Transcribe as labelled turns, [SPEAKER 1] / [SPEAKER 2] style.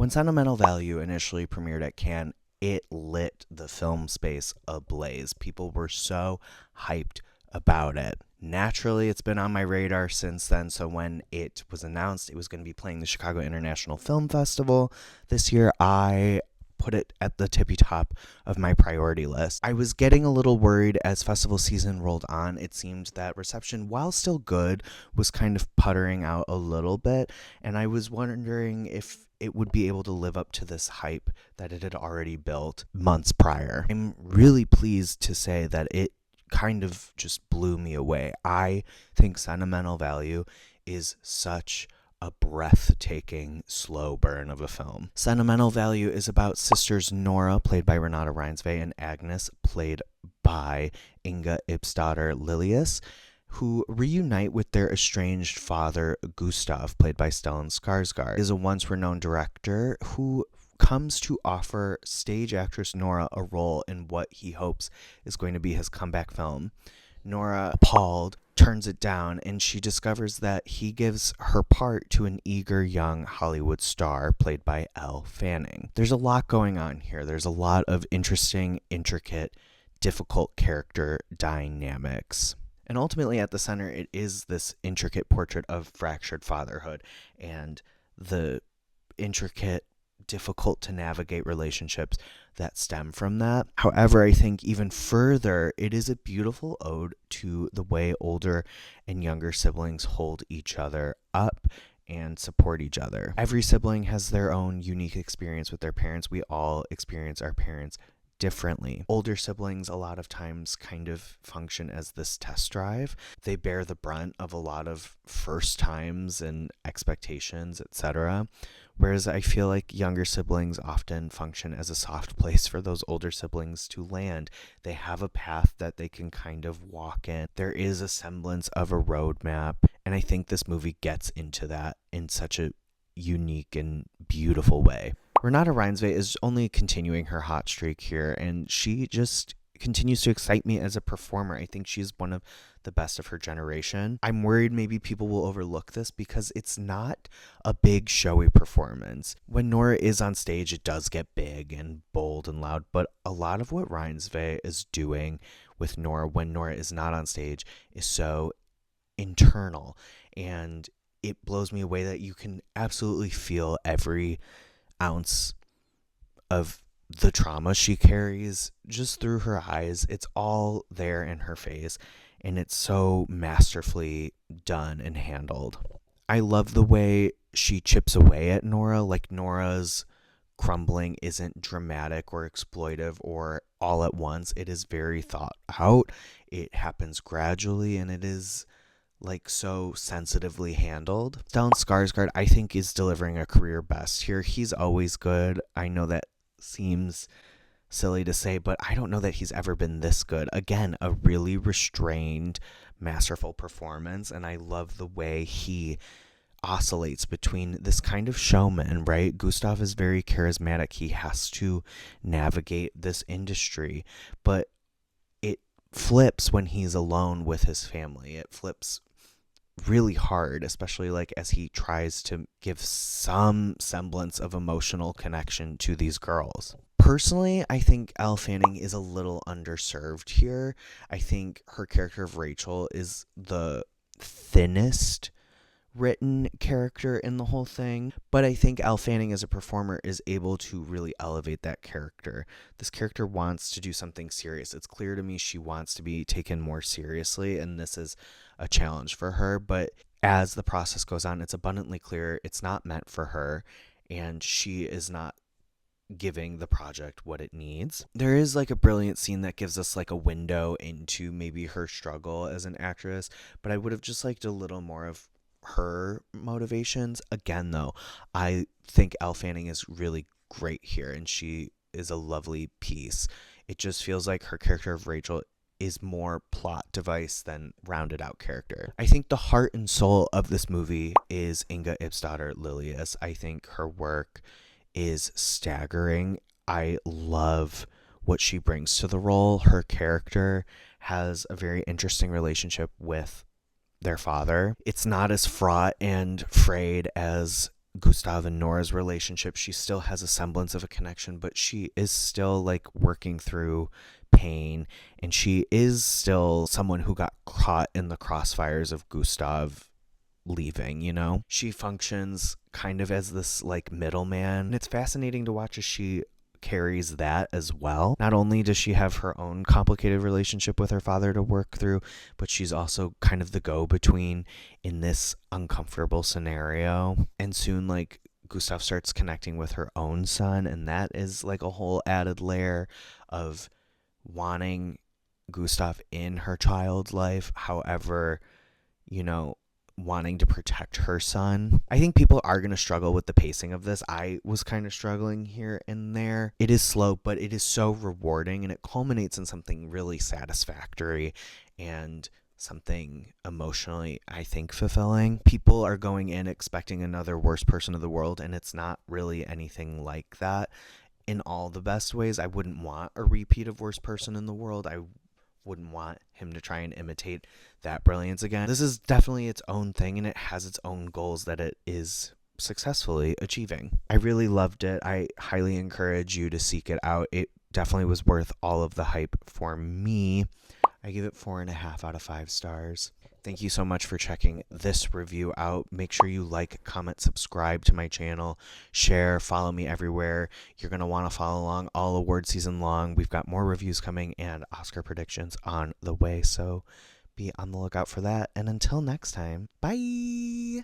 [SPEAKER 1] When Sentimental Value initially premiered at Cannes, it lit the film space ablaze. People were so hyped about it. Naturally, it's been on my radar since then, so when it was announced it was going to be playing the Chicago International Film Festival this year, I put it at the tippy top of my priority list. I was getting a little worried as festival season rolled on. It seemed that reception, while still good, was kind of puttering out a little bit, and I was wondering if it would be able to live up to this hype that it had already built months prior. I'm really pleased to say that it kind of just blew me away. I think Sentimental Value is such a breathtaking slow burn of a film. Sentimental Value is about sisters Nora, played by Renate Reinsve, and Agnes, played by Inga Ipsdotter Lilius, who reunite with their estranged father, Gustav, played by Stellan Skarsgard. Is a once renowned director who comes to offer stage actress Nora a role in what he hopes is going to be his comeback film. Nora, appalled, turns it down, and she discovers that he gives her part to an eager young Hollywood star played by Elle Fanning. There's a lot going on here. There's a lot of interesting, intricate, difficult character dynamics. And ultimately at the center, it is this intricate portrait of fractured fatherhood and the intricate, difficult to navigate relationships that stem from that. However, I think even further, it is a beautiful ode to the way older and younger siblings hold each other up and support each other. Every sibling has their own unique experience with their parents. We all experience our parents differently. Older siblings a lot of times kind of function as this test drive. They bear the brunt of a lot of first times and expectations, etc. Whereas I feel like younger siblings often function as a soft place for those older siblings to land. They have a path that they can kind of walk in. There is a semblance of a roadmap, and I think this movie gets into that in such a unique and beautiful way. Renate Reinsve is only continuing her hot streak here, and she just continues to excite me as a performer. I think she's one of the best of her generation. I'm worried maybe people will overlook this because it's not a big showy performance. When Nora is on stage, it does get big and bold and loud, but a lot of what Reinsve is doing with Nora when Nora is not on stage is so internal, and it blows me away that you can absolutely feel every ounce of the trauma she carries just through her eyes. It's all there in her face, and it's so masterfully done and handled. I love the way she chips away at Nora. Like, Nora's crumbling isn't dramatic or exploitive or all at once. It is very thought out. It happens gradually, and it is like so sensitively handled. Stellan Skarsgard, I think, is delivering a career best here. He's always good. I know that seems silly to say, but I don't know that he's ever been this good. Again, a really restrained, masterful performance, and I love the way he oscillates between this kind of showman, right? Gustav is very charismatic. He has to navigate this industry, but it flips when he's alone with his family. It flips really hard, especially like as he tries to give some semblance of emotional connection to these girls. Personally, I think Elle Fanning is a little underserved here. I think her character of Rachel is the thinnest written character in the whole thing, but I think Elle Fanning as a performer is able to really elevate that character. This character wants to do something serious. It's clear to me she wants to be taken more seriously, and this is a challenge for her, but as the process goes on, it's abundantly clear it's not meant for her, and she is not giving the project what it needs. There is like a brilliant scene that gives us like a window into maybe her struggle as an actress, but I would have just liked a little more of her motivations. Again, though, I think Elle Fanning is really great here, and she is a lovely piece. It just feels like her character of Rachel is more plot device than rounded out character. I think the heart and soul of this movie is Inga Ipsdotter Lilius. I think her work is staggering. I love what she brings to the role. Her character has a very interesting relationship with their father. It's not as fraught and frayed as Gustav and Nora's relationship, she still has a semblance of a connection, but she is still like working through pain, and she is still someone who got caught in the crossfires of Gustav leaving, you know? She functions kind of as this like middleman. It's fascinating to watch as she carries that as well. Not only does she have her own complicated relationship with her father to work through, but she's also kind of the go-between in this uncomfortable scenario. And soon, like, Gustav starts connecting with her own son, and that is like a whole added layer of wanting Gustav in her child's life. However, you know, wanting to protect her son. I think people are going to struggle with the pacing of this. I was kind of struggling here and there. It is slow, but it is so rewarding, and it culminates in something really satisfactory and something emotionally, I think, fulfilling. People are going in expecting another worst person of the world, and it's not really anything like that. In all the best ways, I wouldn't want a repeat of Worst Person in the World. I wouldn't want him to try and imitate that brilliance again. This is definitely its own thing, and it has its own goals that it is successfully achieving. I really loved it. I highly encourage you to seek it out. It definitely was worth all of the hype for me. I give it 4.5 out of 5 stars. Thank you so much for checking this review out. Make sure you like, comment, subscribe to my channel, share, follow me everywhere. You're going to want to follow along all award season long. We've got more reviews coming and Oscar predictions on the way, so be on the lookout for that. And until next time, bye!